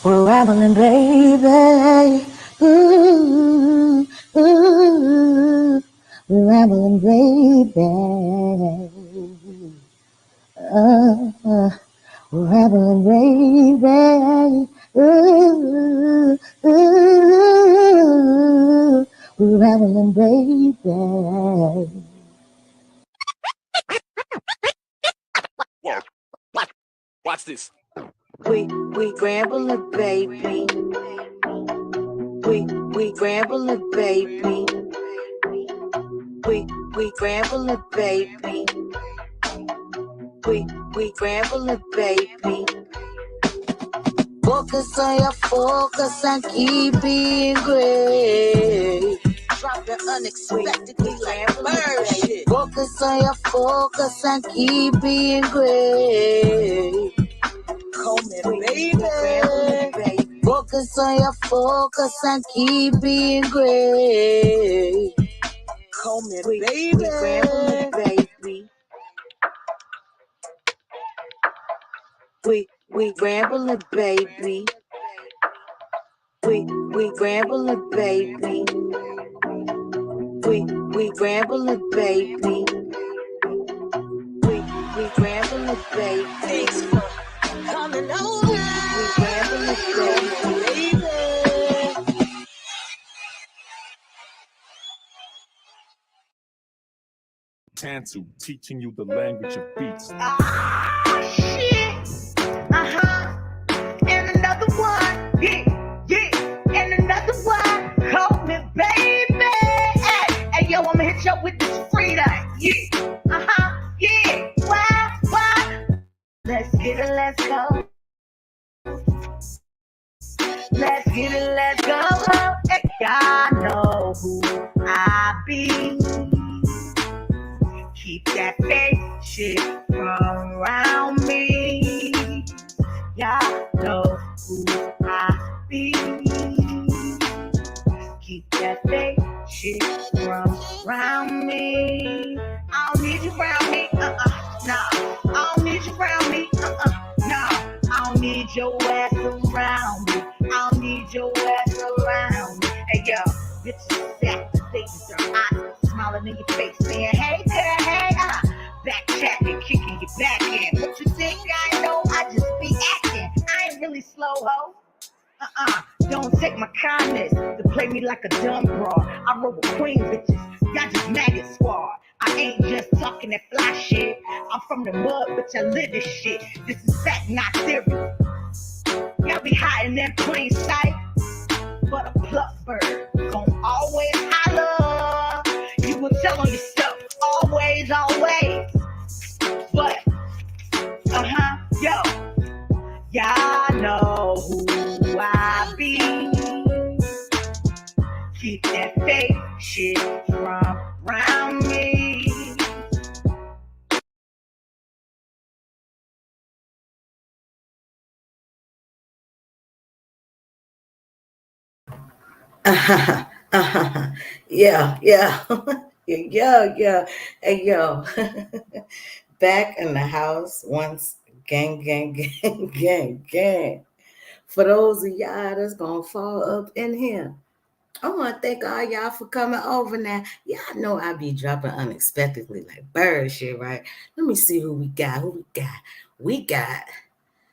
We're rambling, baby. Ooh, ooh, we're rambling, baby. We're rambling, baby. Ooh, ooh, we're rambling, baby. Watch this. We rambling, baby. We rambling, baby. We rambling, baby. We rambling, baby. Focus on your focus and keep being great. Dropping unexpectedly like bird shit. Focus on your focus and keep being great. Call me baby. Focus on your focus and keep being great. Call me baby. We rambling, baby. We rambling, baby. We rambling, baby. We rambling, baby. Thanks for coming over. We rambling, baby. Tantu teaching you the language of beats. Shit. And another one. Yeah. And another one. Call me baby. Hey, yo, I'ma hit you up with this freedom. Yeah. Why? Let's get it, let's go. Let's get it, let's go. Hey, y'all know who I be. Keep that fake shit from around me. Y'all know who I be. Keep that fake shit from around me. I don't need you around me. Nah. I don't need you around me. Nah. I don't need your ass around me. I don't need your ass around me. Hey yo, bitches activated, their eyes smiling in your face, saying, hey girl, hey, back chatting, kicking your back in. What you think I know? I just be acting. I ain't really slow, ho. Don't take my kindness to play me like a dumb broad. I roll with queen bitches, y'all just maggot squad. I ain't just talking that fly shit. I'm from the mud, but I live this shit. This is fact, not theory. Y'all be hiding in plain sight, but a pluck bird gon' always holler. You will tell on yourself, always. But, yo, y'all know who I be. Keep that fake shit from around me. Yeah. Yeah. Hey, yo. Back in the house once. Gang. For those of y'all that's gonna fall up in here, I want to thank all y'all for coming over now. Y'all know I be dropping unexpectedly like bird shit, right? Let me see who we got. We got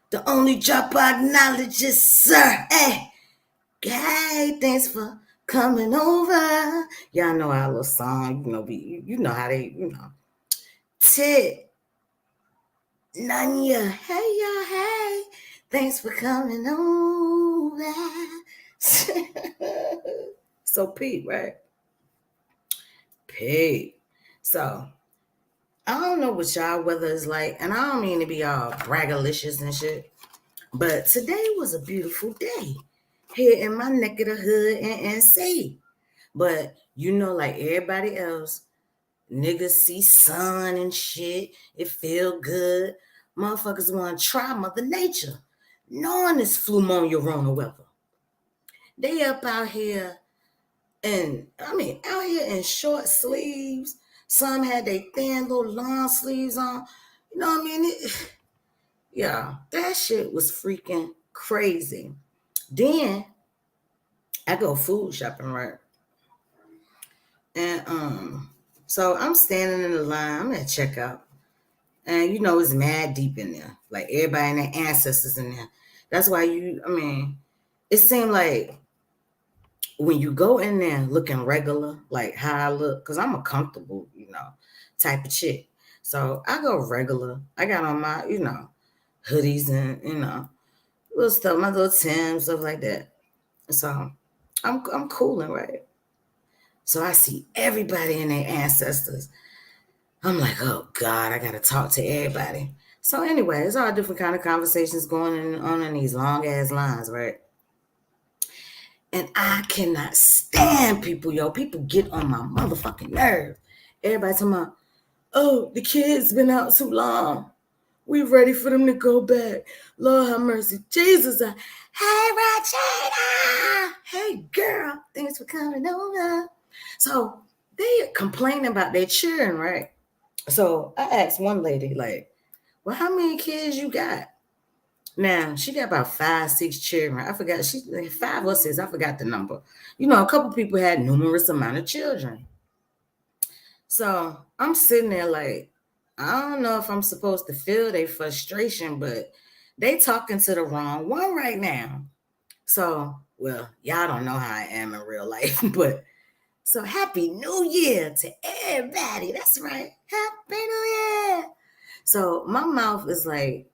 the only drop I acknowledge is sir. Hey, thanks for coming over. Y'all know our little song, you know how they, Tit, Nanya, hey y'all, hey. Thanks for coming over. So Pete, right? Pete. So I don't know what y'all weather is like, and I don't mean to be all braggalicious and shit, but today was a beautiful day here in my neck of the hood in NC. But like everybody else, niggas see sun and shit. It feel good. Motherfuckers want to try Mother Nature, knowing this flumonurona weather. They up out here out here in short sleeves. Some had their thin little long sleeves on. You know what I mean? Yeah, that shit was freaking crazy. Then I go food shopping, right? And so I'm standing in the line, I'm at checkout. And it's mad deep in there. Like everybody and their ancestors in there. That's why it seemed like when you go in there looking regular, like how I look, because I'm a comfortable, type of chick. So I go regular. I got on my, hoodies and, little stuff, my little Timbs, stuff like that. So I'm cooling, right? So I see everybody and their ancestors. I'm like, oh God, I gotta talk to everybody. So anyway, it's all different kind of conversations going on in these long ass lines, right? And I cannot stand people, yo. People get on my motherfucking nerve. Everybody talking about, oh, the kids been out too long. We ready for them to go back. Lord have mercy. Jesus. Hey, Regina. Hey, girl. Thanks for coming over. So they complaining about their children, right? So I asked one lady, like, well, how many kids you got? Now, she got about 5, 6 children. I forgot. She 5 or 6. I forgot the number. A couple people had numerous amount of children. So I'm sitting there like, I don't know if I'm supposed to feel their frustration, but they talking to the wrong one right now. So, well, y'all don't know how I am in real life, but so happy New Year to everybody. That's right. Happy New Year. So my mouth is like,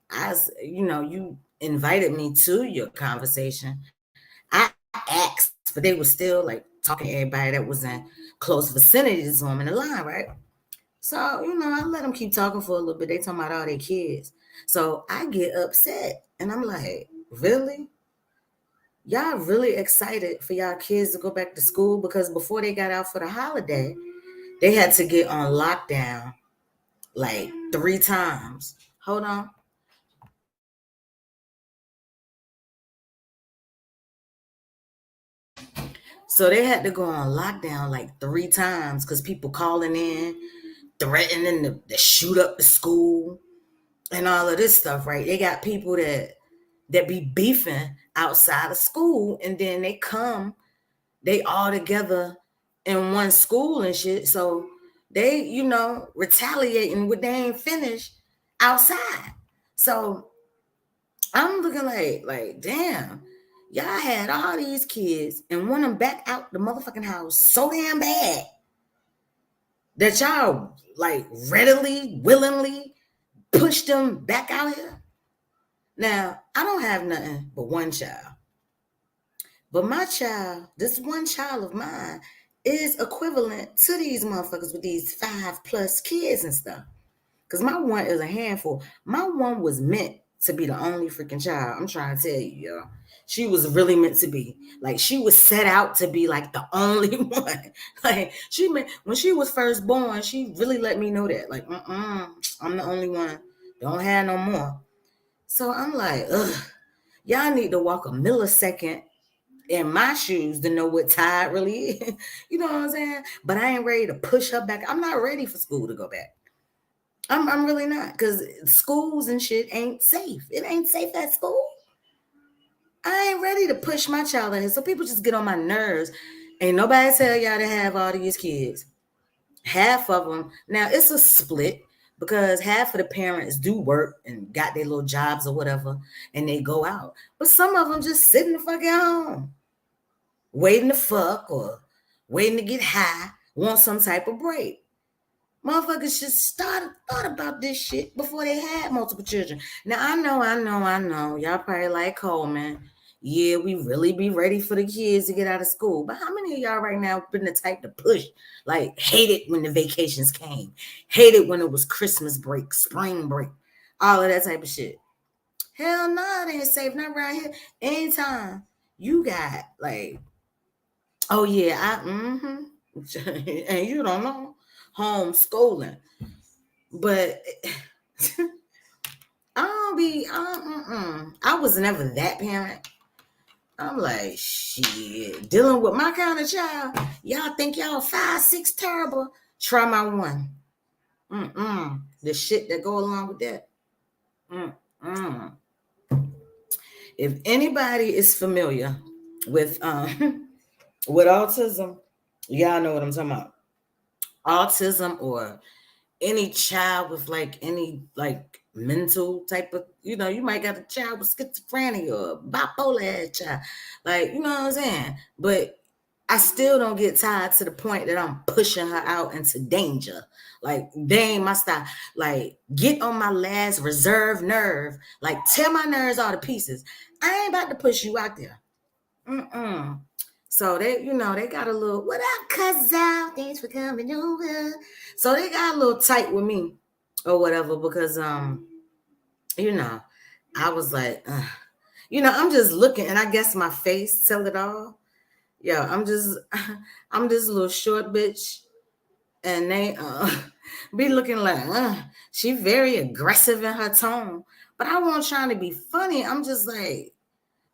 you invited me to your conversation. I asked, but they were still like talking to everybody that was in close vicinity to them in the line, right? So, I let them keep talking for a little bit. They talking about all their kids. So I get upset and I'm like, really? Y'all really excited for y'all kids to go back to school? Because before they got out for the holiday, they had to get on lockdown like 3 times. Hold on. So they had to go on lockdown like 3 times because people calling in, threatening to shoot up the school and all of this stuff, right? They got people that be beefing outside of school, and then they all together in one school and shit. So they, retaliating what they ain't finished outside. So I'm looking like, damn, y'all had all these kids and want them back out the motherfucking house so damn bad that y'all like readily, willingly push them back out here. Now, I don't have nothing but one child. But my child, this one child of mine, is equivalent to these motherfuckers with these 5+ kids and stuff. Because my one is a handful. My one was meant to be the only freaking child. I'm trying to tell you, y'all. She was really meant to be. Like, she was set out to be like the only one. Like, when she was first born, she really let me know that. Like, I'm the only one. Don't have no more. So I'm like, ugh, y'all need to walk a millisecond in my shoes to know what tired really is. You know what I'm saying? But I ain't ready to push her back. I'm not ready for school to go back. I'm really not, because schools and shit ain't safe. It ain't safe at school. I ain't ready to push my child in here. So people just get on my nerves. Ain't nobody tell y'all to have all these kids. Half of them, now it's a split because half of the parents do work and got their little jobs or whatever, and they go out. But some of them just sitting the fuck at home, waiting to fuck or waiting to get high, want some type of break. Motherfuckers just thought about this shit before they had multiple children. Now I know. Y'all probably like Coleman. Yeah, we really be ready for the kids to get out of school. But how many of y'all right now been the type to push? Like, hate it when the vacations came. Hate it when it was Christmas break, spring break, all of that type of shit. Hell no, it ain't safe. Not around here. Anytime you got like, oh yeah, and you don't know, homeschooling. But I was never that parent. I'm like, shit, dealing with my kind of child. Y'all think y'all 5, 6 terrible? Try my one. The shit that go along with that. If anybody is familiar with with autism, y'all know what I'm talking about. Autism or any child with like any like mental type of, you might got a child with schizophrenia or bipolar child, like, you know what I'm saying? But I still don't get tired to the point that I'm pushing her out into danger. Like, they ain't my style. Like, get on my last reserve nerve. Like, tear my nerves all to pieces. I ain't about to push you out there. Mm-mm. So they got a little, what up, cuz out? Thanks for coming over. So they got a little tight with me or whatever because you know, I was like, I'm just looking, and I guess my face tell it all. Yeah, I'm just I'm this little short bitch, and they be looking like she very aggressive in her tone. But I wasn't trying to be funny. I'm just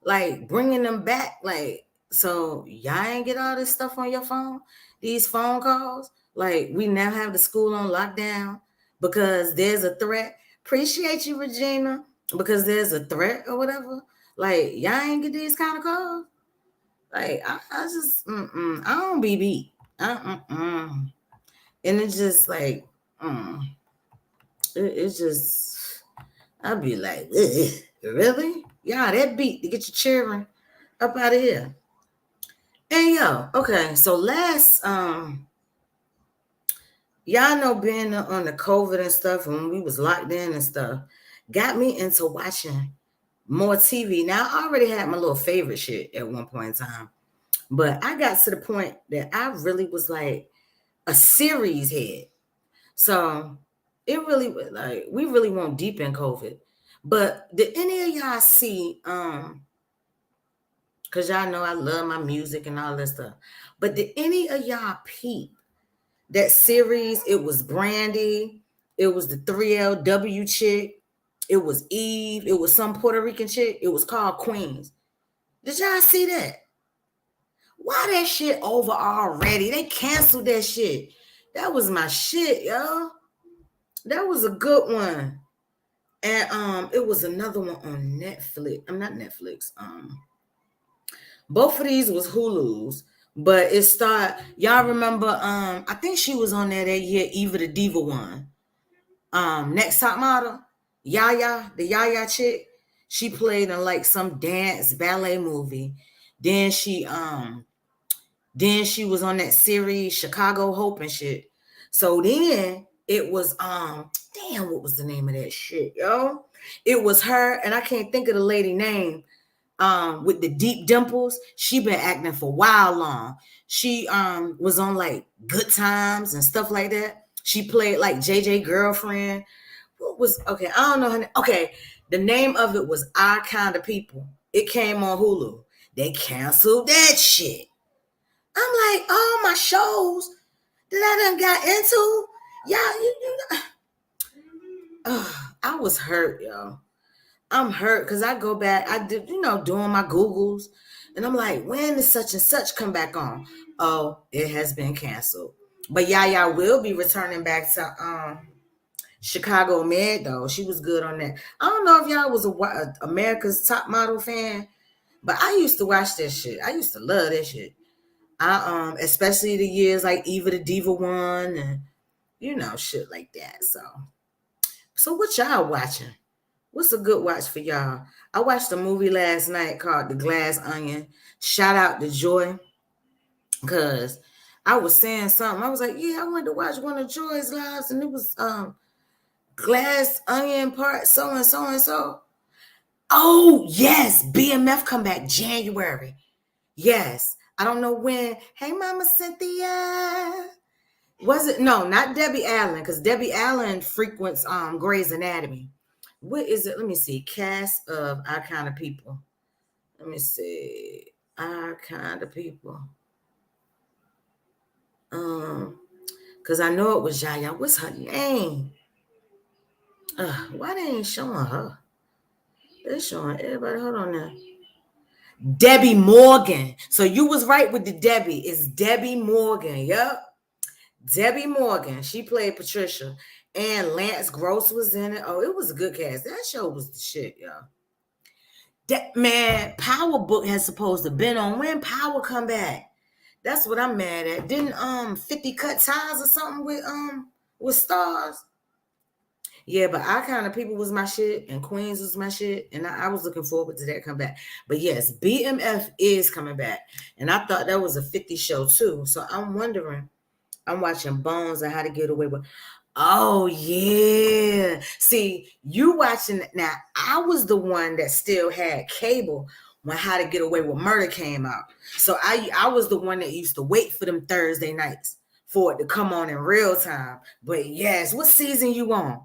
like bringing them back, like, so y'all ain't get all this stuff on your phone, these phone calls, like we now have the school on lockdown because there's a threat. Appreciate you, Regina, because there's a threat or whatever. Like, y'all ain't get these kind of calls. Like, I just I don't be beat. And it's just like it's just, I'd be like, ugh, really? Yeah, that beat to get your children up out of here. And yo, okay, so last y'all know being on the COVID and stuff, when we was locked in and stuff, got me into watching more TV. Now, I already had my little favorite shit at one point in time, but I got to the point that I really was like a series head. So it really was like, we really went deep in COVID. But did any of y'all see because y'all know I love my music and all that stuff. But did any of y'all peep that series? It was Brandy. It was the 3LW chick. It was Eve. It was some Puerto Rican chick. It was called Queens. Did y'all see that? Why that shit over already? They canceled that shit. That was my shit, yo. That was a good one. And it was another one on Netflix. I'm not Netflix. Both of these was Hulu's, but it started. Y'all remember? I think she was on there that year. Eva the Diva one. Next Top Model, Yaya, the Yaya chick. She played in like some dance ballet movie. Then she was on that series Chicago Hope and shit. So then it was damn, what was the name of that shit, yo? It was her, and I can't think of the lady name. With the deep dimples, she been acting for a while long. She was on like Good Times and stuff like that. She played like JJ girlfriend. What was, okay, I don't know her name. Okay, the name of it was Our Kind of People. It came on Hulu. They canceled that shit. I'm like, all my shows that I done got into, I was hurt, y'all. I'm hurt because I go back, I did, doing my Googles, and I'm like, when does such and such come back on? Oh, it has been canceled. But Yaya will be returning back to Chicago Med, though. She was good on that. I don't know if y'all was a America's Top Model fan, but I used to watch that shit. I used to love that shit. I especially the years like Eva the Diva one and shit like that. So what y'all watching? What's a good watch for y'all? I watched a movie last night called The Glass Onion. Shout out to Joy, because I was saying something. I was like, yeah, I went to watch one of Joy's lives, and it was Glass Onion part so and so and so. Oh yes, BMF come back January. Yes, I don't know when. Hey, Mama Cynthia. Was it? No, not Debbie Allen, because Debbie Allen frequents Grey's Anatomy. What is it? Let me see. Cast of Our Kind of People. Let me see. Our Kind of People. Because I know it was Yaya. What's her name? Why they ain't showing her? They're showing everybody. Hold on now. Debbie Morgan. So you was right with the Debbie. It's Debbie Morgan. Yep. Debbie Morgan. She played Patricia. And Lance Gross was in it. Oh, it was a good cast. That show was the shit, y'all. That man, Power Book has supposed to been on. When Power come back? That's what I'm mad at. Didn't 50 cut ties or something with stars? Yeah, but I Kind of People was my shit and Queens was my shit. And I was looking forward to that come back. But yes, BMF is coming back. And I thought that was a 50 show too. So I'm wondering, I'm watching Bones and How to Get Away with. Oh yeah. See, you watching it now. I was the one that still had cable when How to Get Away with Murder came out. So I was the one that used to wait for them Thursday nights for it to come on in real time. But yes, what season you on?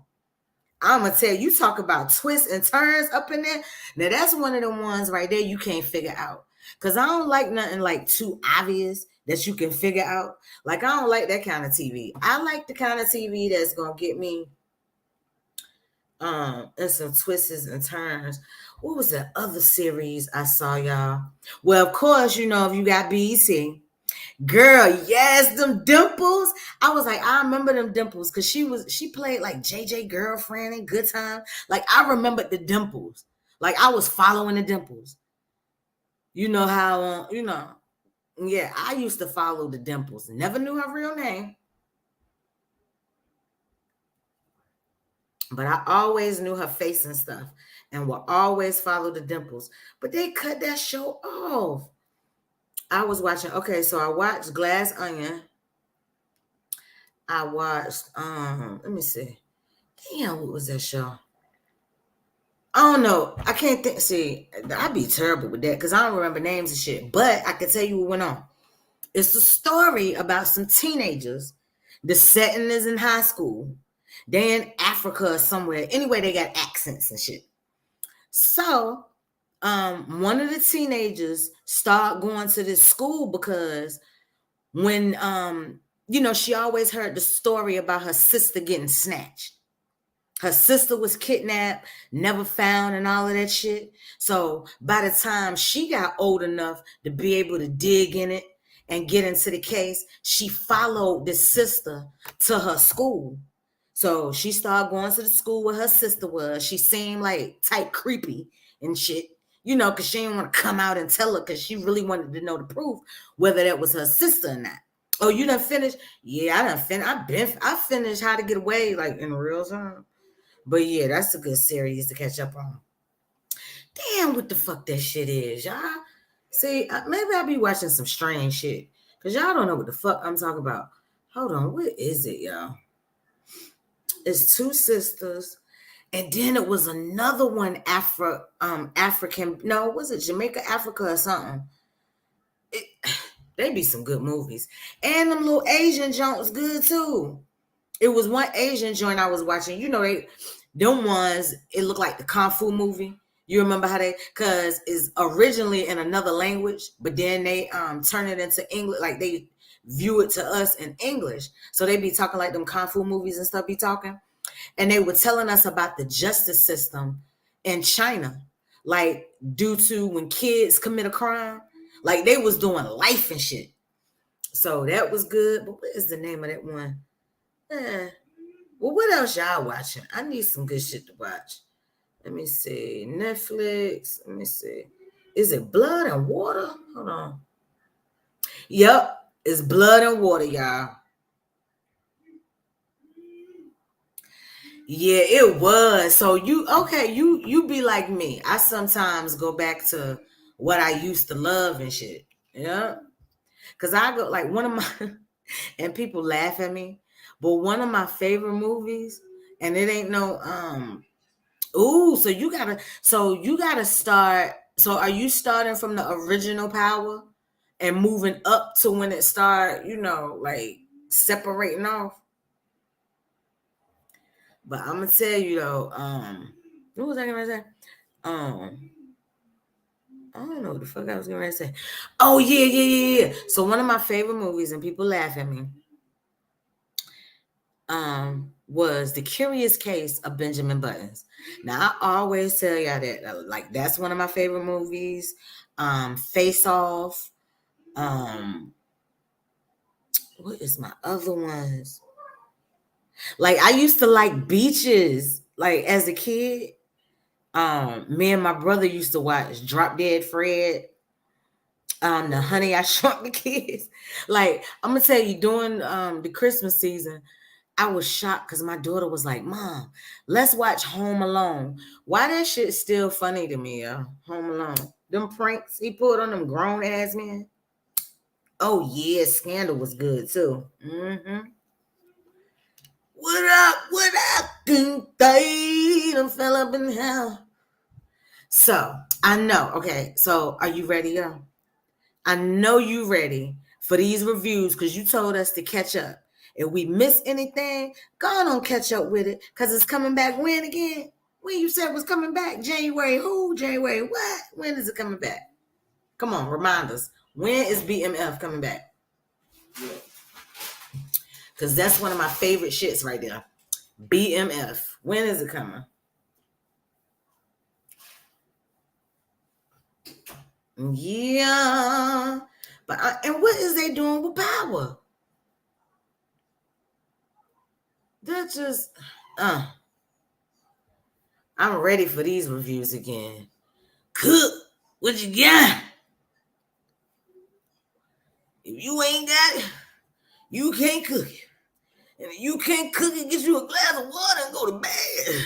I'm gonna tell you, talk about twists and turns up in there. Now that's one of the ones right there you can't figure out. Cause I don't like nothing like too obvious that you can figure out. Like I don't like that kind of TV. I like the kind of TV that's gonna get me in some twists and turns. What was that other series I saw, y'all? Well, of course, you know, if you got BET. Girl, yes, them dimples. I was like, I remember them dimples because she played like JJ girlfriend in Good Time. Like I remembered the dimples. Like I was following the dimples. You know how yeah, I used to follow the dimples. Never knew her real name. But I always knew her face and stuff and will always follow the dimples. But they cut that show off. I was watching, okay, so I watched Glass Onion. I watched, let me see. Damn, what was that show? I don't know. I can't think. See, I'd be terrible with that because I don't remember names and shit. But I can tell you what went on. It's a story about some teenagers. The setting is in high school. They're in Africa or somewhere. Anyway, they got accents and shit. So, one of the teenagers start going to this school because when she always heard the story about her sister getting snatched. Her sister was kidnapped, never found, and all of that shit. So by the time she got old enough to be able to dig in it and get into the case, she followed this sister to her school. So she started going to the school where her sister was. She seemed like type creepy and shit, because she didn't want to come out and tell her because she really wanted to know the proof, whether that was her sister or not. Oh, you done finished? Yeah, I done finished. I finished How to Get Away like in real time. But yeah, that's a good series to catch up on. Damn, what the fuck that shit is, y'all? See, maybe I'll be watching some strange shit. Because y'all don't know what the fuck I'm talking about. Hold on, what is it, y'all? It's two sisters. And then it was another one, African. No, was it Jamaica, Africa, or something? They be some good movies. And them little Asian joints good too. It was one Asian joint I was watching. Them ones, it looked like the Kung Fu movie. You remember how because it's originally in another language, but then they turn it into English, like they view it to us in English. So they be talking like them Kung Fu movies and stuff be talking. And they were telling us about the justice system in China, like due to when kids commit a crime, like they was doing life and shit. So that was good. But what is the name of that one? Well, what else y'all watching? I need some good shit to watch. Let me see. Netflix. Let me see. Is it Blood and Water? Hold on. Yep. It's Blood and Water, y'all. Yeah, it was. So you be like me. I sometimes go back to what I used to love and shit. Yeah. Cause I go like one of my and people laugh at me, but one of my favorite movies, and it ain't no so you gotta start. So are you starting from the original Power and moving up to when it start, like separating off? But I'm gonna tell you though, what was I gonna say? I don't know what the fuck I was gonna say. Oh yeah. So one of my favorite movies, and people laugh at me, was The Curious Case of Benjamin Buttons. Now I always tell y'all that, like, that's one of my favorite movies. Face Off. What is my other ones? Like I used to like Beaches, like as a kid. Me and my brother used to watch Drop Dead Fred, the Honey I Shrunk the Kids. Like, I'm gonna tell you, during the Christmas season, I was shocked because my daughter was like, Mom, let's watch Home Alone. Why that shit still funny to me, Home Alone. Them pranks he pulled on them grown ass men. Oh yeah, Scandal was good too. Mm-hmm. What up? What up? Done fell up in hell. So I know. Okay, so are you ready, yo? I know you ready for these reviews because you told us to catch up. If we miss anything, go on catch up with it because it's coming back when again? When you said it was coming back? January who? January what? When is it coming back? Come on, remind us. When is BMF coming back? Because that's one of my favorite shits right there. BMF. When is it coming? Yeah. But and what is they doing with Power? That just I'm ready for these reviews again. Cook, what you got? If you ain't got it, you can't cook it. And if you can't cook it, get you a glass of water and go to bed.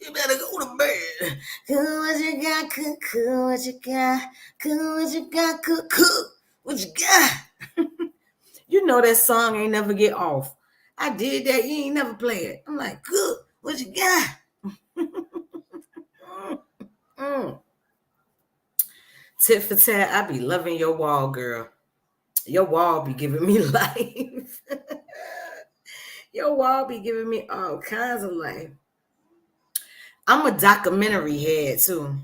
You better go to bed. Cook what you got, cook what you got. Cook what you got, cook what you got. You know that song ain't never get off. I did that, you ain't never play it. I'm like, cook what you got. Tit for tat, I be loving your wall, girl. Your wall be giving me life. Your wall be giving me all kinds of life. I'm a documentary head too.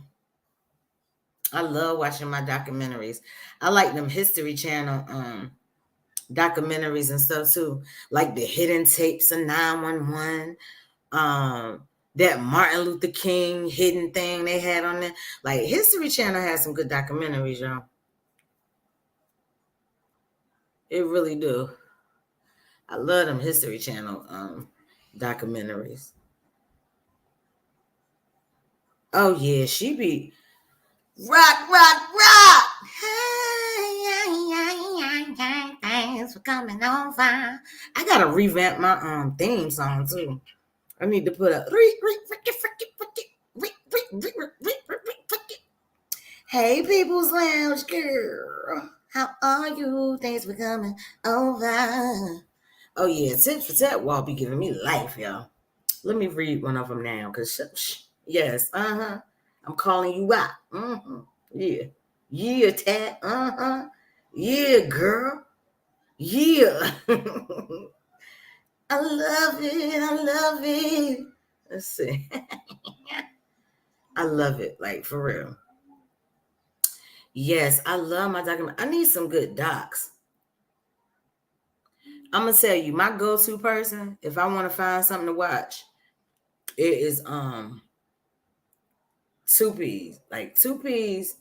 I love watching my documentaries. I like them History Channel documentaries and stuff too. Like the hidden tapes of 911. That Martin Luther King hidden thing they had on there. Like History Channel has some good documentaries, y'all. It really do. I love them History Channel documentaries. Oh yeah, she be rock. Hey, thanks for coming over. I gotta revamp my theme song too. I need to put a hey people's lounge girl. How are you? Thanks for coming over. Oh yeah, tit for tat wall be giving me life, y'all. Let me read one of them now, cause yes, I'm calling you out. Yeah, tat, yeah, girl, yeah. I love it. Let's see. I love it, like for real. Yes, I love my document. I need some good docs. I'm gonna tell you, my go-to person, if I want to find something to watch, it is 2Ps. Like 2Ps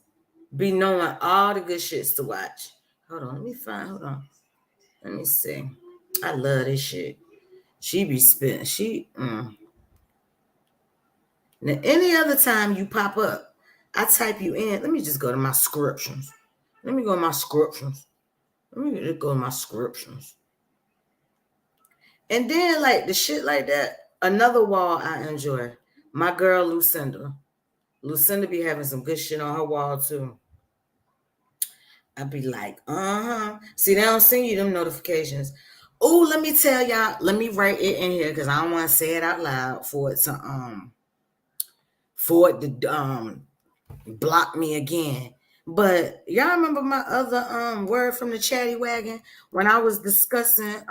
be knowing all the good shits to watch. Hold on. Let me see. I love this shit. She be spitting. Now, any other time you pop up, I type you in. Let me just go to my scriptions. Let me go to my scriptions. And then, like, the shit like that, another wall I enjoy. My girl, Lucinda. Lucinda be having some good shit on her wall, too. I be like, See, they don't send you them notifications. Oh, let me tell y'all. Let me write it in here because I don't want to say it out loud for it to block me again. But y'all remember my other word from the Chatty Wagon when I was discussing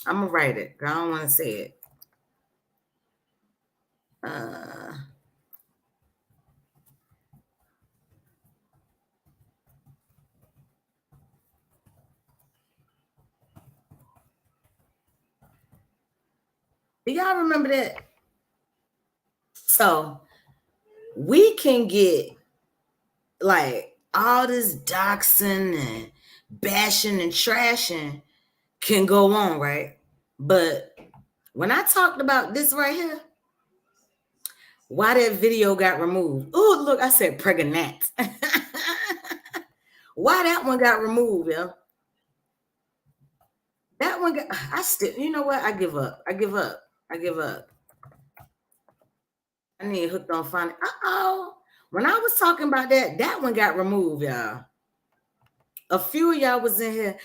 I'm gonna write it. I don't want to say it. Do y'all remember that? So we can get like all this doxing and bashing and trashing can go on, right? But when I talked about this right here, why that video got removed. Oh, look, I said pregnant. Why that one got removed, yo? That one got, I still, you know what? I give up. I give up. I give up. I need hooked on funny. Uh-oh. When I was talking about that, that one got removed, y'all. A few of y'all was in here.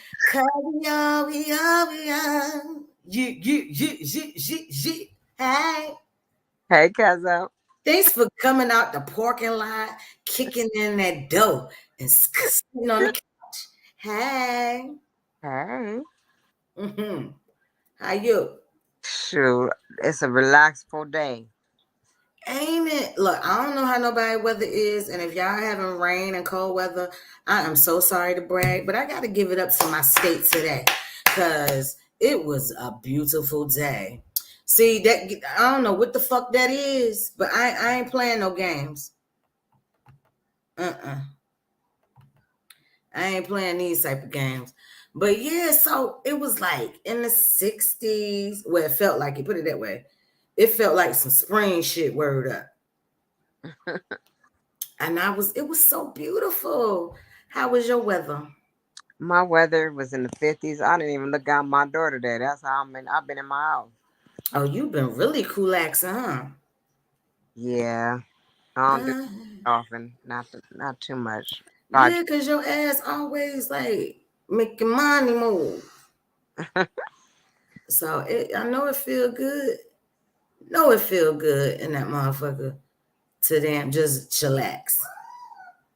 Hey. Hey, Cuzzo. Thanks for coming out the parking lot, kicking in that door, and sitting on the couch. Hey. Hey. Mm-hmm. How you? Shoot, it's a relaxful day. Ain't it? Look, I don't know how nobody weather is, and if y'all having rain and cold weather, I am so sorry to brag, but I got to give it up to my state today because it was a beautiful day. See that? I don't know what the fuck that is, but I ain't playing no games. I ain't playing these type of games. But yeah, so it was like in the 60s. Well, it felt like it. Put it that way. It felt like some spring shit. Word up. And it was so beautiful. How was your weather? My weather was in the 50s. I didn't even look out my door today. That's how I've been in my house. Oh, you've been really coolaxing, huh? Yeah. I don't do it often. Not too much. Yeah, because your ass always like making money move. So I know it feel good. Know it feel good in that motherfucker to damn just chillax.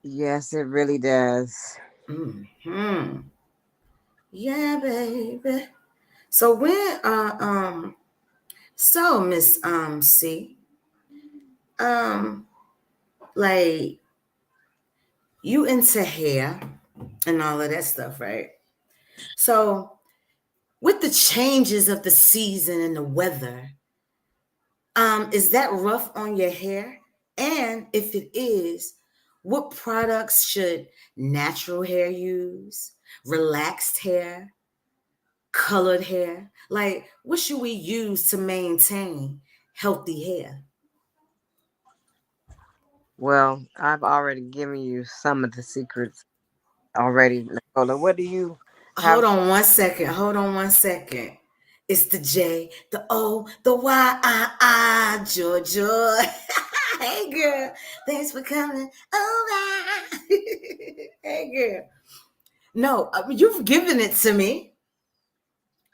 Yes, it really does. Mm-hmm. Yeah, baby. So when so Miss C, like you into hair and all of that stuff, right? So with the changes of the season and the weather, is that rough on your hair? And if it is, what products should natural hair use? Relaxed hair? Colored hair? Like, what should we use to maintain healthy hair? Well, I've already given you some of the secrets already, Nicola. What do you have? Hold on one second. Hold on one second. It's the J, the O, the Y, I, Georgia. Hey, girl. Thanks for coming over. Hey, girl. No, you've given it to me,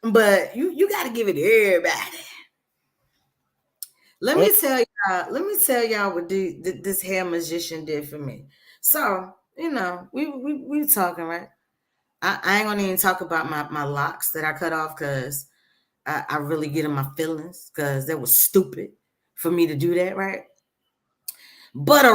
but you got to give it to everybody. Let me tell y'all what this hair magician did for me. So, you know, we talking, right? I ain't gonna even talk about my locks that I cut off because I really get in my feelings because that was stupid for me to do that, right? But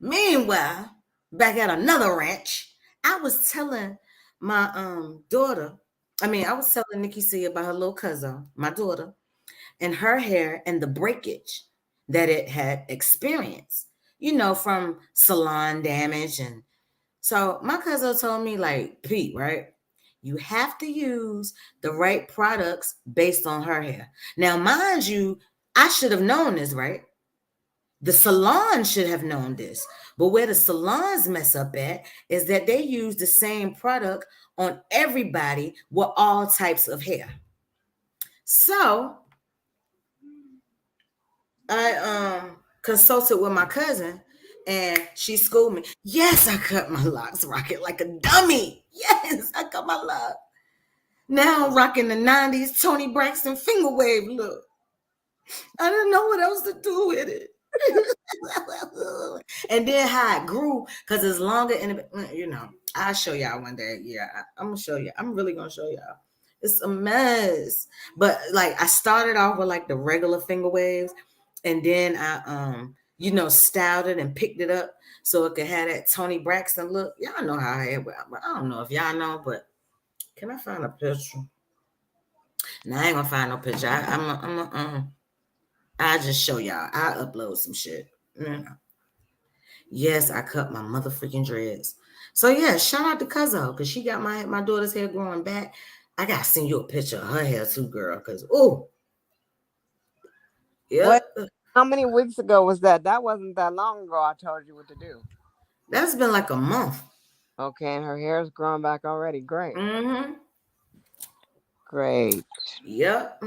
meanwhile, back at another ranch, I was telling my daughter, I was telling Nikki C about her little cousin, my daughter, and her hair and the breakage that it had experienced, you know, from salon damage. And so my cousin told me, like, Pete, right? You have to use the right products based on her hair. Now, mind you, I should have known this, right? The salon should have known this. But where the salons mess up at is that they use the same product on everybody with all types of hair. So I consulted with my cousin and she schooled me. Yes, I cut my locks rocking like a dummy. Yes, I cut my locks. Now I'm rocking the 90s Tony Braxton finger wave look. I didn't know what else to do with it. And then how it grew, because it's longer and you know, I'll show y'all one day. Yeah, I'm gonna show you. I'm really gonna show y'all. It's a mess. But like I started off with like the regular finger waves, and then I you know, styled it and picked it up so it could have that Tony Braxton look. Y'all know how I don't know if y'all know, but can I find a picture? No, I ain't gonna find no picture. I'll just show y'all. I'll upload some shit. You know. Yes, I cut my motherfucking dreads. So yeah, shout out to Cuzzo because she got my daughter's hair growing back. I gotta send you a picture of her hair too, girl. Cause What yep. How many weeks ago was that? That wasn't that long ago. I told you what to do. That's been like a month. Okay, and her hair's growing back already. Great. Mm-hmm. Great. Yep.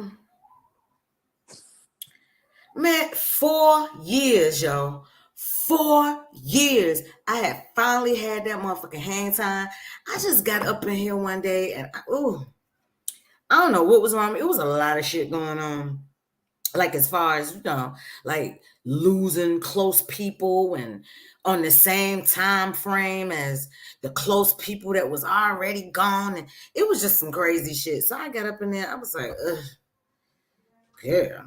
Man, 4 years, yo. 4 years. I had finally had that motherfucking hang time. I just got up in here one day and I don't know what was wrong. It was a lot of shit going on. Like as far as, like losing close people and on the same time frame as the close people that was already gone. And it was just some crazy shit. So I got up in there. I was like, ugh, yeah.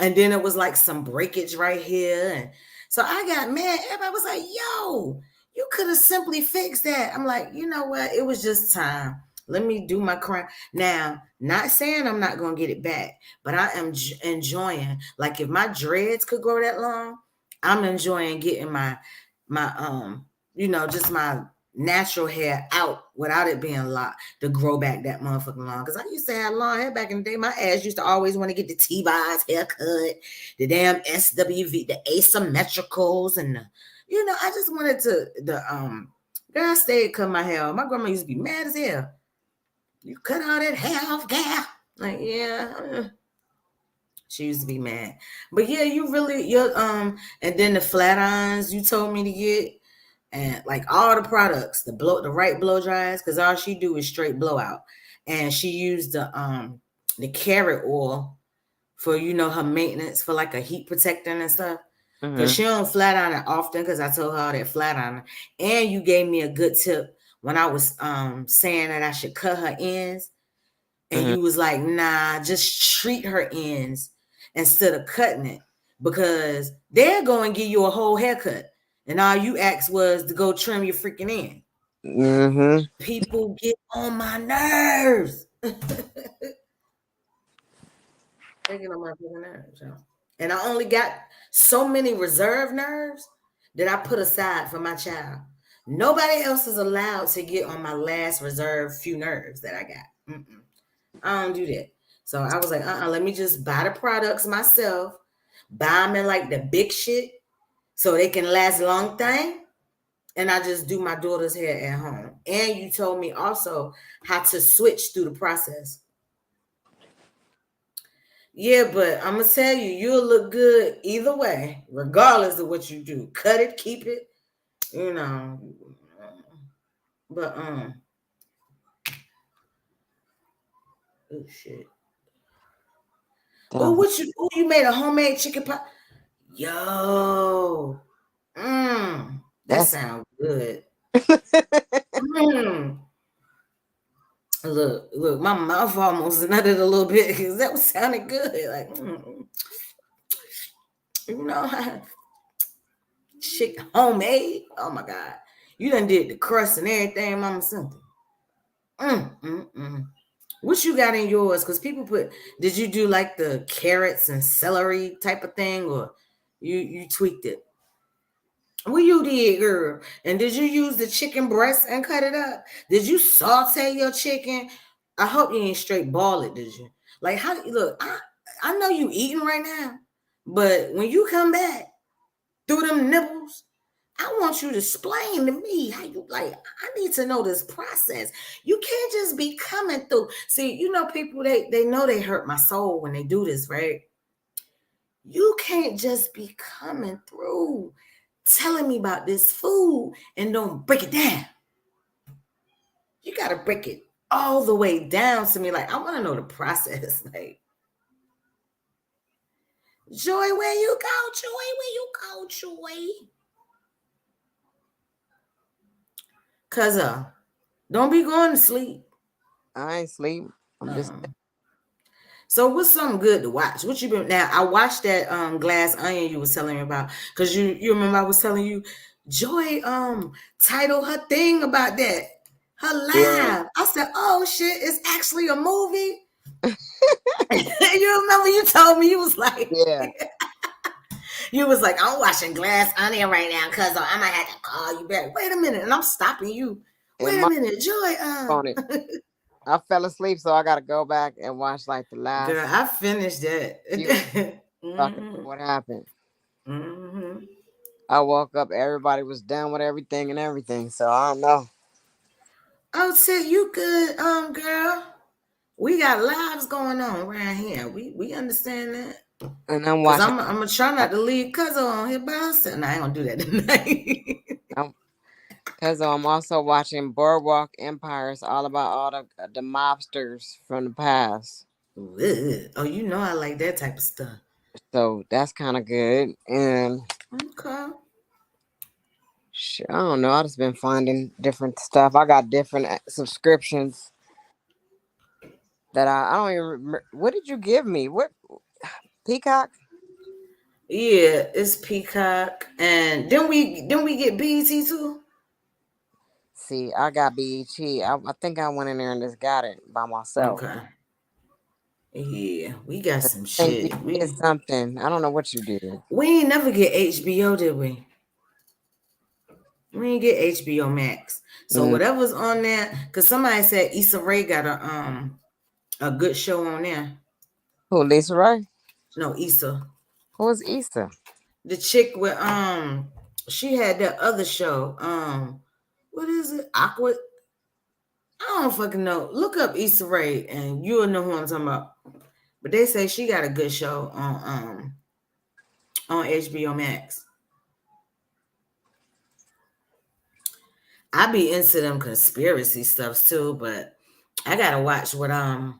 And then it was like some breakage right here. And so I got mad. Everybody was like, yo, you could have simply fixed that. I'm like, you know what? It was just time. Let me do my crime. Now, not saying I'm not going to get it back, but I am enjoying, like if my dreads could grow that long, I'm enjoying getting just my natural hair out without it being locked to grow back that motherfucking long. Because I used to have long hair back in the day. My ass used to always want to get the T-Boz haircut, the damn SWV, the asymmetricals, and I just wanted girl, I stayed cut my hair. My grandma used to be mad as hell. You cut all that hair off, gal. Like, yeah. She used to be mad. But yeah, and then the flat irons you told me to get. And like all the products, the right blow dries, because all she do is straight blowout. And she used the carrot oil for her maintenance for like a heat protector and stuff. Because she don't flat iron it often, because I told her all that flat iron. And you gave me a good tip when I was saying that I should cut her ends. And you was like, nah, just treat her ends instead of cutting it, because they're going to give you a whole haircut. And all you asked was to go trim your freaking end. Mm-hmm. People get on my nerves. They get on my freaking nerves, y'all. And I only got so many reserve nerves that I put aside for my child. Nobody else is allowed to get on my last reserve few nerves that I got. I don't do that. So I was like, let me just buy the products myself, buy them in like the big shit so they can last a long time. And I just do my daughter's hair at home. And you told me also how to switch through the process. Yeah, but I'm going to tell you, you'll look good either way, regardless of what you do. Cut it, keep it, But, oh, shit. Oh, you made a homemade chicken pie? Yo. That sounds good. Look, my mouth almost nutted a little bit because that was sounding good. Like, shit, homemade. Oh my God, you done did the crust and everything, Mama Cynthia. What you got in yours? Because people did you do like the carrots and celery type of thing, or you tweaked it? Well, you did, girl. And did you use the chicken breast and cut it up? Did you saute your chicken? I hope you ain't straight ball it, did you? Like, how look, I know you eating right now, but when you come back through them nibbles, I want you to explain to me how you I need to know this process. You can't just be coming through. See, people, they know they hurt my soul when they do this, right? You can't just be coming through telling me about this food and don't break it down. You got to break it all the way down to me. Like, I want to know the process. Like, Joy, where you go, Joy? Where you go, Joy? Cause don't be going to sleep. I ain't sleep. I'm just. So what's something good to watch? What you been now? I watched that Glass Onion you was telling me about, because you remember I was telling you Joy titled her thing about that. Her live. Yeah. I said, oh shit, it's actually a movie. You remember you told me, you was like, yeah. You was like, I'm watching Glass Onion right now, cuz I'm gonna have to call you back. Wait a minute, and I'm stopping you. Wait a minute, Joy. On it. I fell asleep, so I gotta go back and watch like the last. Girl, I finished that. So I can Mm-hmm. know what happened. Mm-hmm. I woke up, everybody was done with everything and everything. So I don't know. Oh, shit, you good, girl. We got lives going on around here. We understand that. And I'm Cause watching. I'm gonna try not to leave Cuzzo on here by herself. Nah, I ain't gonna do that tonight. Because I'm also watching Boardwalk Empires, all about all the mobsters from the past. Ugh. Oh, you know I like that type of stuff. So that's kind of good. And Okay. I don't know. I just been finding different stuff. I got different subscriptions that I don't even remember. What did you give me? What Peacock? Yeah, it's Peacock, and then we get BET too. See, I got BET. I think I went in there and just got it by myself. Okay. Yeah, we got I some think you shit. did We something. I don't know what you did. we ain't never get HBO, did we? We ain't get HBO Max. So Mm. whatever's on there, cause somebody said Issa Rae got a good show on there. Who, Lisa Ray? No, Issa. Who is Issa? The chick with she had that other show. What is it? Aqua. I don't fucking know. Look up Issa Rae and you'll know who I'm talking about. But they say she got a good show on HBO Max. I be into them conspiracy stuff too, but I gotta watch what I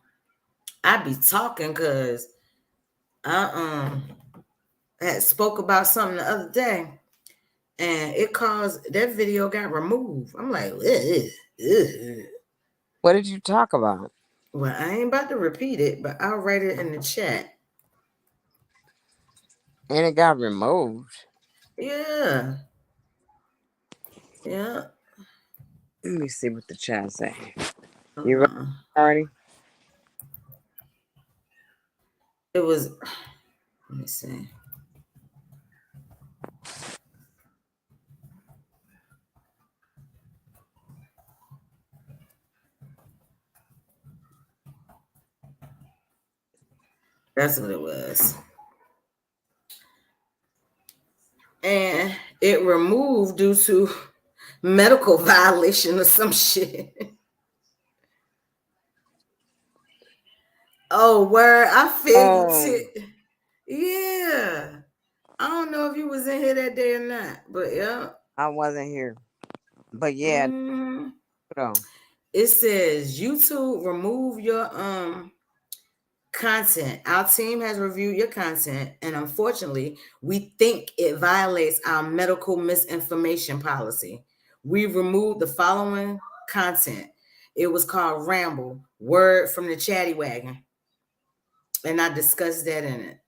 be talking because I had spoke about something the other day and it caused that video got removed. I'm like, ugh, ugh. What did you talk about? Well, I ain't about to repeat it, but I'll write it in the chat. And it got removed. Yeah. Yeah. Let me see what the chat say. You ready, Uh-uh. Cardi? It was, let me see. That's what it was. And it removed due to medical violation or some shit. Oh, word. I feel you, Oh, Yeah. I don't know if you was in here that day or not, but yeah. I wasn't here. But yeah, Mhm. no. It says YouTube remove your content. Our team has reviewed your content, and unfortunately, we think it violates our medical misinformation policy. We removed the following content. It was called Ramble, word from the Chatty Wagon, and I discussed that in it.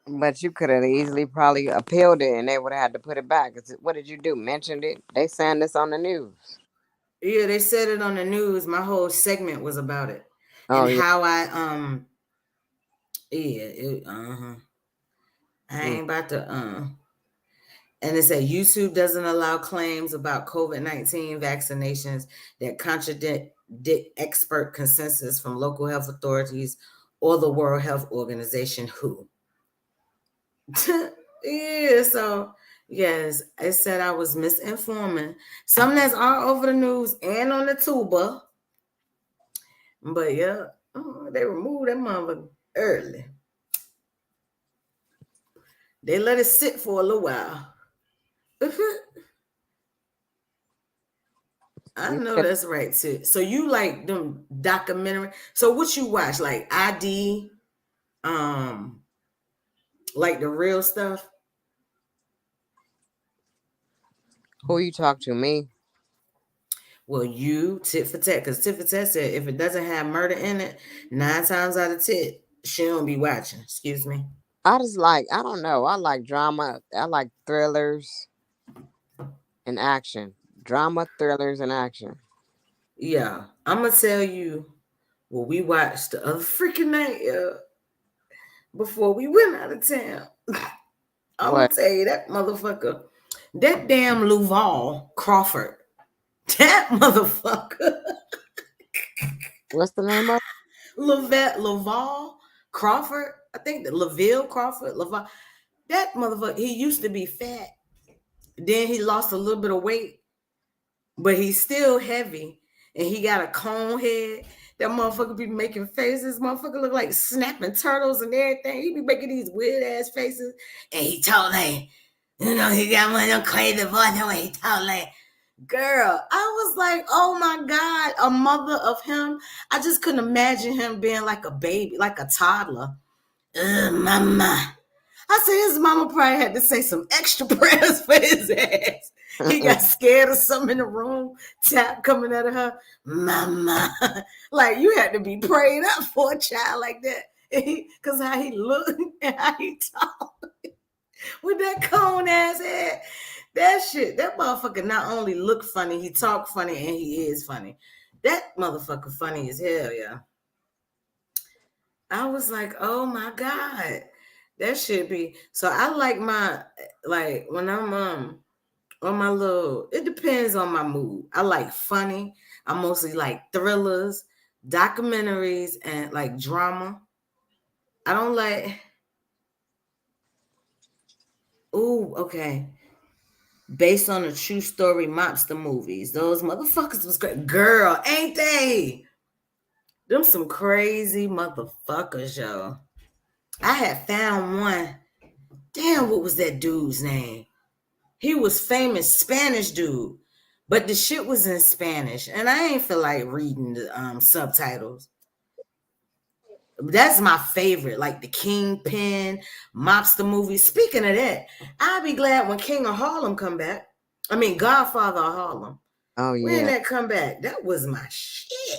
But you could have easily probably appealed it and they would have had to put it back. What did you do? Mentioned it? They saying this on the news. Yeah, they said it on the news. My whole segment was about it Oh, and yeah. how I Mm. ain't about to and it said YouTube doesn't allow claims about COVID-19 vaccinations that contradict expert consensus from local health authorities or the World Health Organization, WHO. Yeah, so yes, it said I was misinforming. Some that's all over the news and on the tuba. But yeah, they removed that motherfucker early. They let it sit for a little while. I You know could, that's right too. So you like them documentary? So what you watch? Like ID, um, like the real stuff? who you talk to? Me? Well, you tit for tat, because tit for tat said if it doesn't have murder in it, 9 times out of 10, she don't be watching. Excuse me. I just like, I don't know. I like drama. I like thrillers and action. Drama, thrillers, and action. Yeah, I'm gonna tell you what we watched the other freaking night, before we went out of town. I'm gonna What? tell you that motherfucker, that damn Luval Crawford, that motherfucker, What's the name of Laval Crawford. I think the Laville Crawford, that motherfucker, he used to be fat. Then he lost a little bit of weight, but he's still heavy. And he got a cone head. That motherfucker be making faces. Motherfucker look like snapping turtles and everything. He be making these weird ass faces. And he told me, he got one of them crazy voices when he told me. Girl, I was like, oh my God, a mother of him. I just couldn't imagine him being like a baby, like a toddler. Mama. I said his mama probably had to say some extra prayers for his ass. He got scared of something in the room, tap coming out of her. Mama. Like you had to be prayed up for a child like that. Because how he looked and how he talked with that cone ass head. That motherfucker not only look funny, he talk funny, and he is funny. That motherfucker funny as hell, yeah. I was like, oh my God. That should be so. I like when I'm on my little. It depends on my mood. I like funny. I mostly like thrillers, documentaries, and like drama. I don't like. Ooh, okay. Based on a true story mobster movies. Those motherfuckers was great. Girl, ain't they? Them some crazy motherfuckers, yo. I had found one. Damn, what was that dude's name? He was famous Spanish dude, but the shit was in Spanish, and I ain't feel like reading the subtitles. That's my favorite, like the Kingpin, mobster movies. Speaking of that, I'll be glad when King of Harlem come back. I mean, Godfather of Harlem. Oh When yeah. that come back? That was my shit.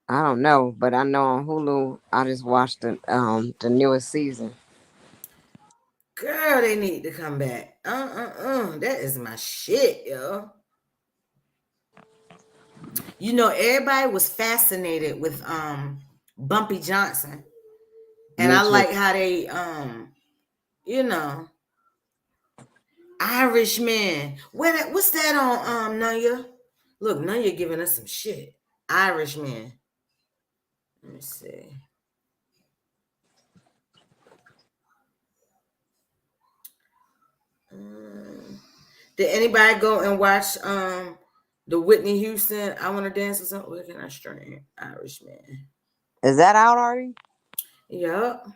I don't know, but I know on Hulu I just watched the newest season. Girl, they need to come back. That is my shit, yo. Everybody was fascinated with Bumpy Johnson. And Me I too. like how they you know, Irishman. What's that on Nanya? Look, Nanya giving us some shit. Irishman. Let me see. Did anybody go and watch the Whitney Houston I Wanna Dance with Something? Where can I stream? Irishman. Is that out already? Yup.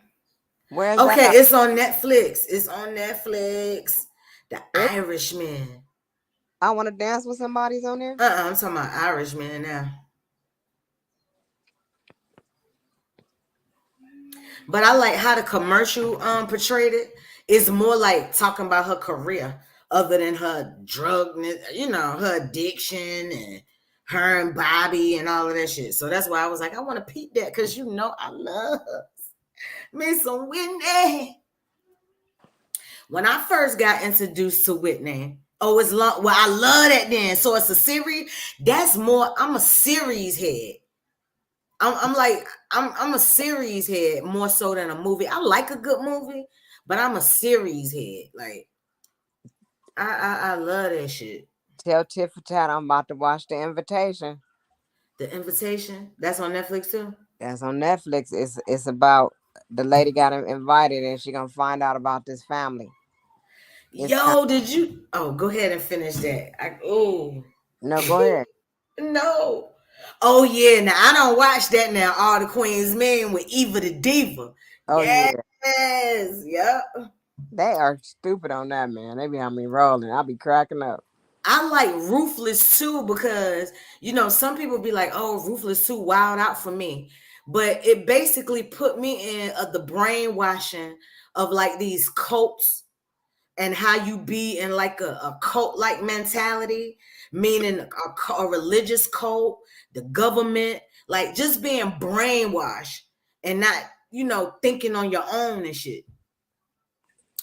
Where is that Okay, out? it's on Netflix. It's on Netflix. The It, Irishman. I want to dance with somebody's on there. I'm talking about Irishman now. But I like how the commercial portrayed it. It's more like talking about her career, other than her her addiction and her and Bobby and all of that shit. So that's why I was like, I want to peep that because I love me some Whitney. When I first got introduced to Whitney, it's long. Well, I love that then. So it's a series. That's more. I'm a series head. I'm a series head more so than a movie. I like a good movie, but I'm a series head. Like I love that shit. Tell Tiff for Tat I'm about to watch The Invitation. The Invitation, that's on Netflix too. That's on Netflix. It's about the lady got invited and she gonna find out about this family. It's kind. Yo, did you? Oh, go ahead and finish that. No, go ahead. No. Oh yeah, now I don't watch that now. All the Queen's Men with Eva the Diva. Oh Yes, yeah, yep. they are stupid on that, man. They be on me rolling. I'll be cracking up. I like Ruthless too because some people be like, "Oh, Ruthless too wild out for me," but it basically put me in the brainwashing of like these cults and how you be in like a cult like mentality, meaning a religious cult, the government, like just being brainwashed and not thinking on your own and shit.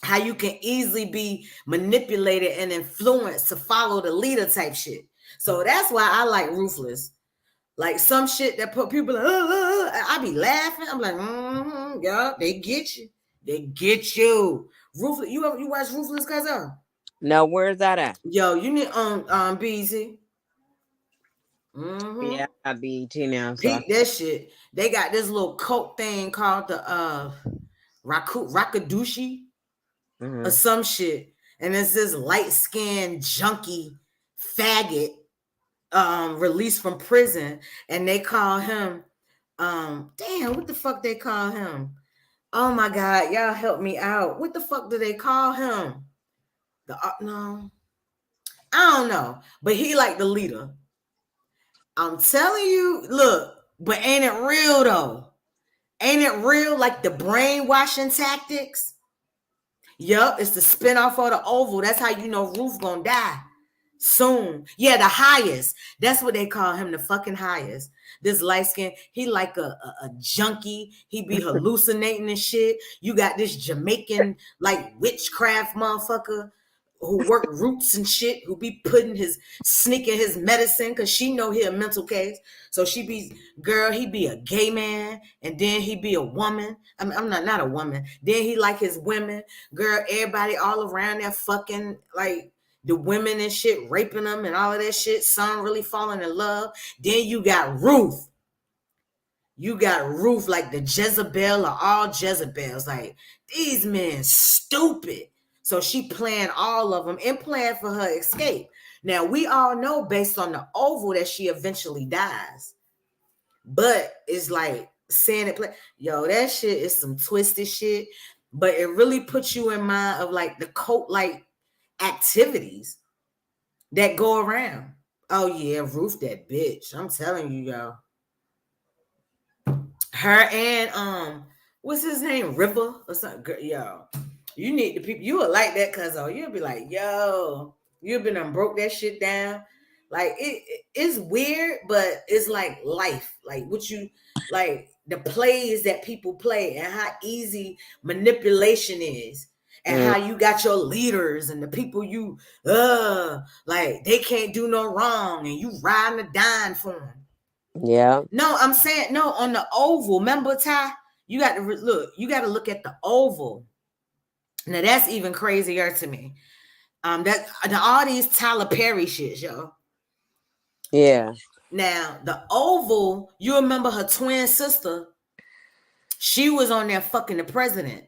How you can easily be manipulated and influenced to follow the leader type shit. So that's why I like Ruthless. Like some shit that put people like, I be laughing. I'm like, yeah, they get you. They get you. Ruthless. You watch Ruthless, cousin? No, where's that at? Yo, you need BZ. Yeah, I got BET now, so Peep that shit. They got this little cult thing called the Rakadushi or some shit. And it's this light-skinned junkie faggot released from prison, and they call him damn, what the fuck they call him? Oh my god, y'all help me out. What the fuck do they call him? No, I don't know, but he like the leader. I'm telling you, look, but ain't it real though? Ain't it real, like the brainwashing tactics? Yup, it's the spinoff of the Oval. That's how you know Ruth gonna die soon. Yeah, the highest. That's what they call him, the fucking highest. This light skin, he like a junkie. He be hallucinating and shit. You got this Jamaican like witchcraft motherfucker who work roots and shit, who be sneaking his medicine because she know he a mental case. So she be, girl, he be a gay man, and then he be a woman. I mean, I'm not a woman. Then he like his women. Girl, everybody all around there fucking like the women and shit, raping them and all of that shit. Some really falling in love. Then you got Ruth. You got Ruth, like the Jezebel of all Jezebels. Like, these men stupid. So she planned all of them and planned for her escape. Now, we all know based on the Oval that she eventually dies. But it's like saying it, yo, that shit is some twisted shit. But it really puts you in mind of like the cult-like activities that go around. Oh yeah, Ruth that bitch. I'm telling you, y'all. Her and what's his name? River or something. Yo, you need the people. You would like that, cuz you'll be like, yo, you've been broke that shit down. Like it's weird, but it's like life. Like what you like the plays that people play and how easy manipulation is. And how you got your leaders and the people you like they can't do no wrong and you riding or dying for them. Yeah. No, I'm saying no on the Oval. Remember, Ty? You got to look. You got to look at the Oval. Now that's even crazier to me. That all these Tyler Perry shits, yo. Yeah. Now the Oval. You remember her twin sister? She was on there fucking the president.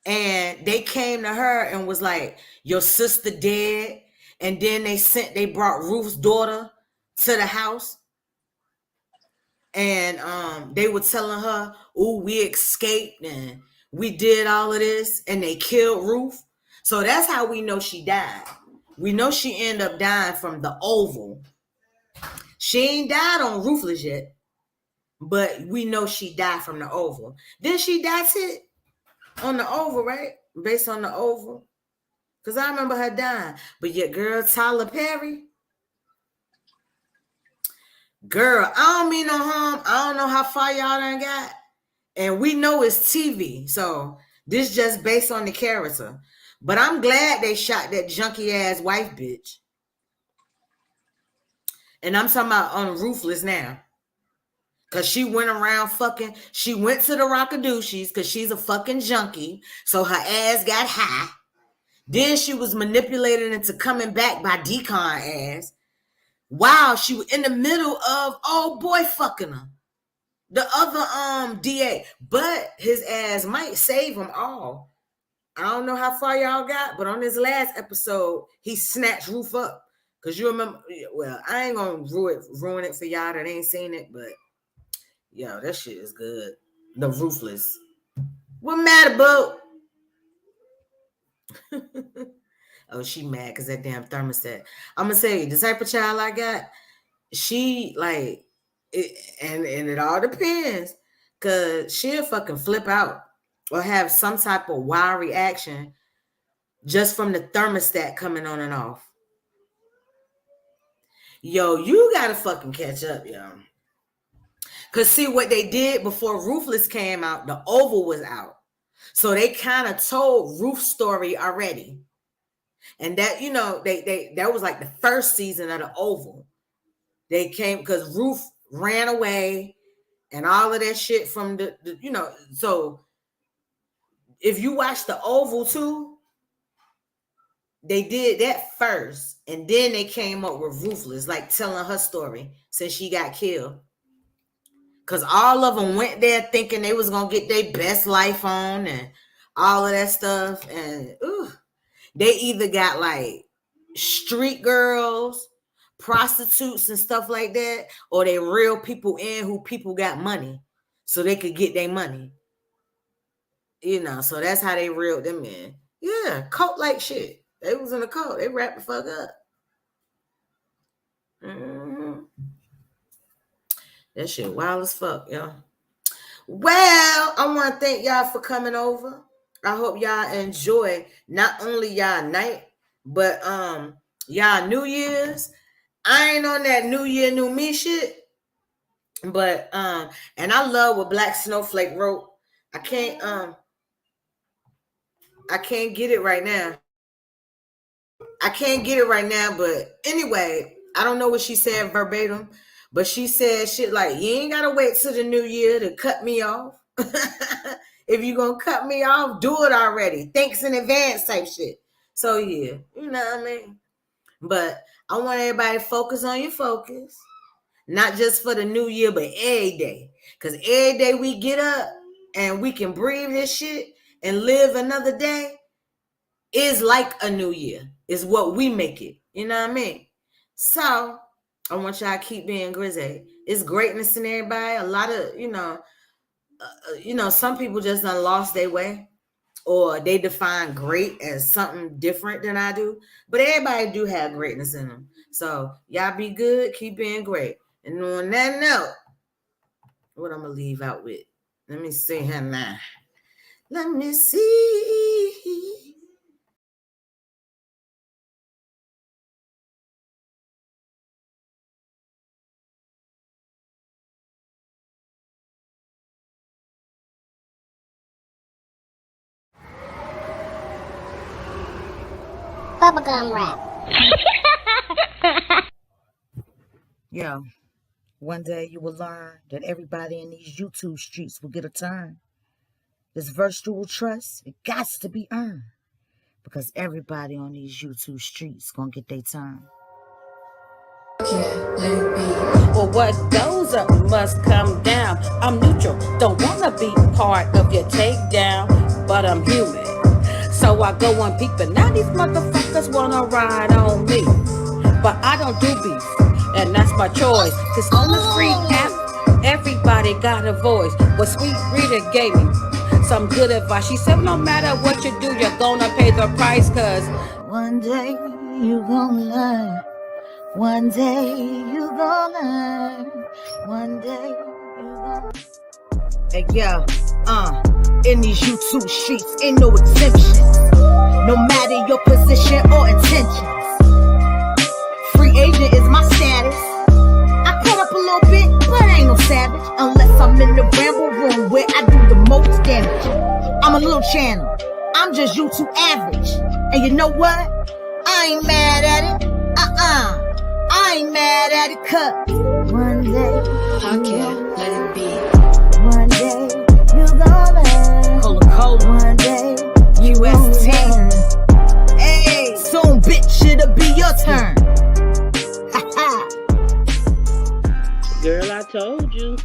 And they came to her and was like, your sister dead. And then they brought Ruth's daughter to the house. And they were telling her, oh, we escaped and we did all of this. And they killed Ruth. So that's how we know she died. We know she ended up dying from the Oval. She ain't died on Ruthless yet. But we know she died from the Oval. Then she died it on the Oval, right? Based on the Oval. Because I remember her dying. But yet, girl, Tyler Perry. Girl, I don't mean no harm. I don't know how far y'all done got. And we know it's TV. So this just based on the character. But I'm glad they shot that junky ass wife bitch. And I'm talking about on Ruthless now. Because she went around fucking. She went to the Rockadooshies because she's a fucking junkie. So her ass got high. Then she was manipulated into coming back by Decon ass. Wow, she was in the middle of old boy fucking her. The other DA. But his ass might save them all. I don't know how far y'all got, but on this last episode, he snatched Ruth up. Because you remember, well, I ain't going to ruin it for y'all that ain't seen it, but yo, that shit is good. The Ruthless. What matter, boo? Oh, she mad because that damn thermostat. I'm going to say, the type of child I got, she like, and it all depends. Because she'll fucking flip out or have some type of wild reaction just from the thermostat coming on and off. Yo, you gotta fucking catch up, yo. Because see what they did before Ruthless came out, the Oval was out. So they kind of told Ruth's story already. And that, you know, that was like the first season of the Oval. They came because Ruth ran away and all of that shit from the you know, so if you watch the Oval too, they did that first, and then they came up with Ruthless, like telling her story since she got killed. Because all of them went there thinking they was going to get their best life on and all of that stuff. And they either got like street girls, prostitutes and stuff like that, or they real people in who people got money so they could get their money. You know, so that's how they reeled them in. Yeah, cult like shit. They was in a cult. They wrapped the fuck up. Mm-hmm. That shit wild as fuck, y'all. Well, I want to thank y'all for coming over. I hope y'all enjoy not only y'all night, but y'all New Year's. I ain't on that New Year, New Me shit. But and I love what Black Snowflake wrote. I can't get it right now. But anyway, I don't know what she said verbatim, but she said shit like, you ain't gotta wait till the new year to cut me off. If you gonna cut me off, do it already. Thanks in advance type shit. So yeah, you know what I mean? But I want everybody to focus on your focus. Not just for the new year, but every day. Because every day we get up and we can breathe this shit and live another day is like a new year. Is what we make it. You know what I mean? So I want y'all to keep being grizzy. It's greatness in everybody. A lot of, some people just done lost their way, or they define great as something different than I do. But everybody do have greatness in them. So y'all be good, keep being great. And on that note, what I'm gonna leave out with? Let me see her now. Let me see. Bubblegum rap. Yo, one day you will learn that everybody in these YouTube streets will get a turn. This virtual trust, it got to be earned. Because everybody on these YouTube streets gonna get their turn. Well, what goes up must come down. I'm neutral, don't wanna be part of your takedown, but I'm human. So I go on peep, but now these motherfuckers wanna ride on me. But I don't do beef, and that's my choice. Cause on the street app, everybody got a voice. What Sweet Rita gave me some good advice. She said, no matter what you do, you're gonna pay the price. Cause one day you gonna learn. One day you gonna learn. One day you gonna. Hey, yo, in these YouTube streets, ain't no exemption. No matter your position or intentions. Free agent is my status. I cut up a little bit, but I ain't no savage. Unless I'm in the Ramble room where I do the most damage. I'm a little channel. I'm just YouTube average. And you know what? I ain't mad at it. I ain't mad at it, cause one day I can't let it be. One day you gonna Cola. One day US 10. Hey, soon bitch, it'll be your turn. girl, I told you.